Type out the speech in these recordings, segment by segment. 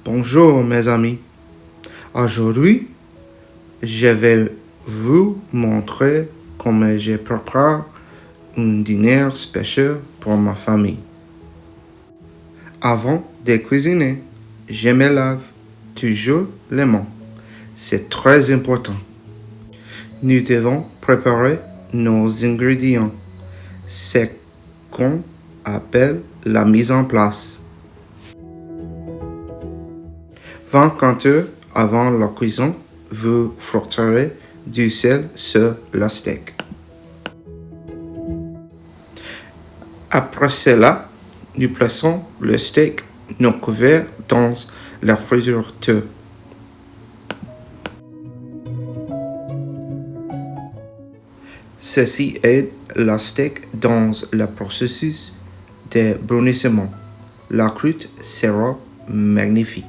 Bonjour mes amis. Aujourd'hui, je vais vous montrer comment je prépare un dîner spécial pour ma famille. Avant de cuisiner, je me lave toujours les mains. C'est très important. Nous devons préparer nos ingrédients. C'est qu'on appelle la mise en place. 24 heures avant la cuisson, vous frotterez du sel sur le steak. Après cela, nous plaçons le steak non couvert dans le réfrigérateur. Ceci aide le steak dans le processus de brunissement. La croûte sera magnifique.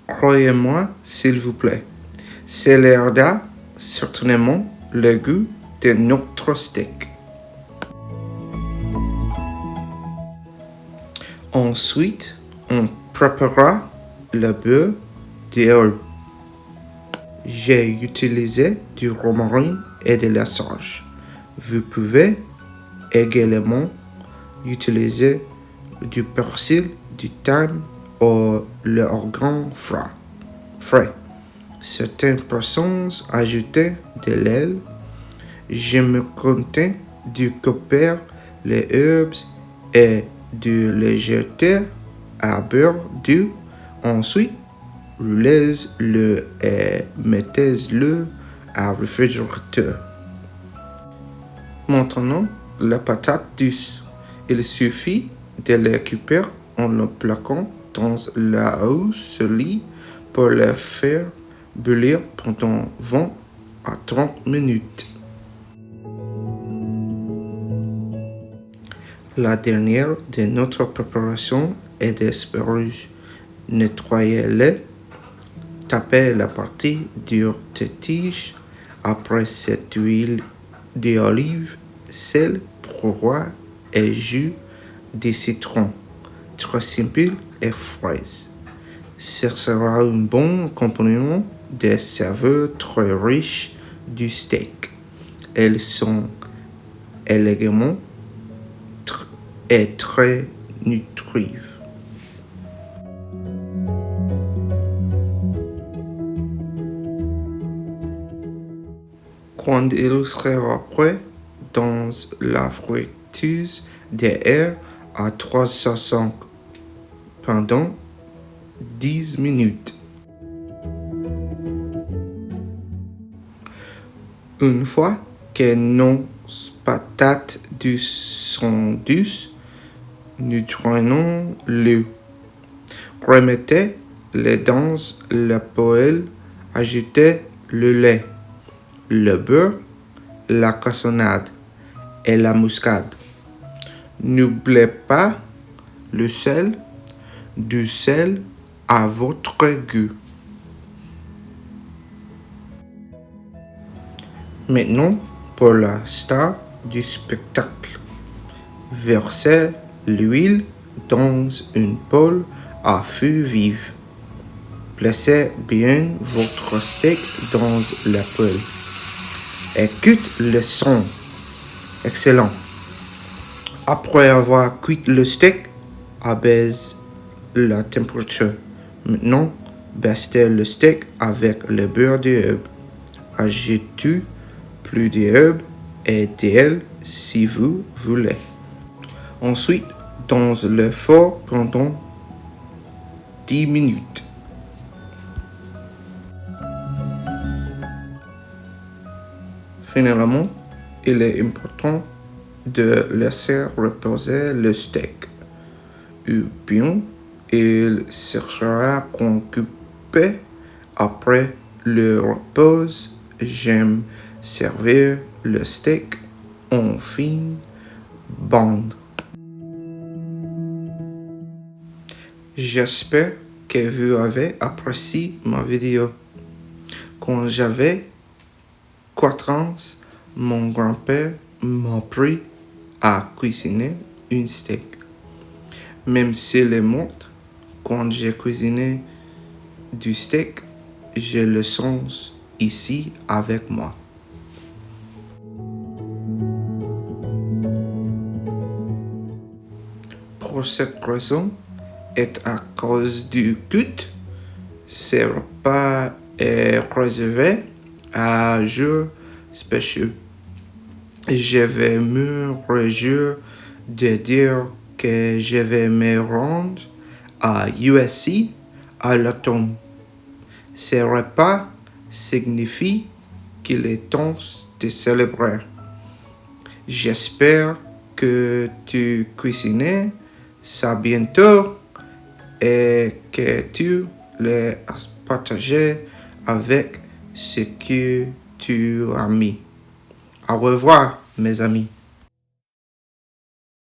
Croyez-moi, s'il vous plaît, cela certainement le goût de notre steak. Ensuite, on préparera le beurre d'herbe. J'ai utilisé du romarin et de la sauge. Vous pouvez également utiliser du persil, du thym ou l'organ frais. Certaines personnes ajoutaient de l'ail. Je me contentais de couper les herbes et de les jeter à beurre doux. Ensuite, roulez-le et mettez-le au réfrigérateur. Maintenant, la patate douce. Il suffit de la couper en le plaquant dans la eau salée pour la faire bouillir pendant 20 à 30 minutes. La dernière de notre préparation est d'asperges. Nettoyez-les, tapez la partie dure de tige. Après cette huile d'olive, sel, poivre et jus de citron. Très simple et fraises. Ce sera un bon compagnon des saveurs très riches du steak. Elles sont élégamment et très nutritives. Quand il sera prêt, dans la friteuse d'air à 350 pendant 10 minutes. Une fois que nos patates douces sont douces, nous drainons l'eau. Remettez-les dans la poêle, ajoutez le lait, le beurre, la cassonade et la muscade. N'oubliez pas le sel, du sel à votre goût. Maintenant, pour la star du spectacle, versez l'huile dans une poêle à feu vif. Placez bien votre steak dans la poêle. Écoutez le son. Excellent. Après avoir cuit le steak, abaisse la température. Maintenant, baissez le steak avec le beurre d'herbe. Ajoutez plus d'herbe et d'huile si vous voulez. Ensuite, dans le four pendant 10 minutes. Finalement, il est important de laisser reposer le steak. Ou bien, il sera coupé après le repos. J'aime servir le steak en fine bande. J'espère que vous avez apprécié ma vidéo. Quand j'avais 4 ans, mon grand-père m'ont pris à cuisiner un steak. Même s'il est mort, quand j'ai cuisiné du steak, je le sens ici avec moi. Pour cette raison, et à cause du culte, ce repas est réservé à jours spéciaux. Je vais me réjouir de dire que je vais me rendre à USC à l'automne. Ce repas signifie qu'il est temps de célébrer. J'espère que tu cuisines ça bientôt et que tu le partages avec ceux que tu as mis. Au revoir, mes amis.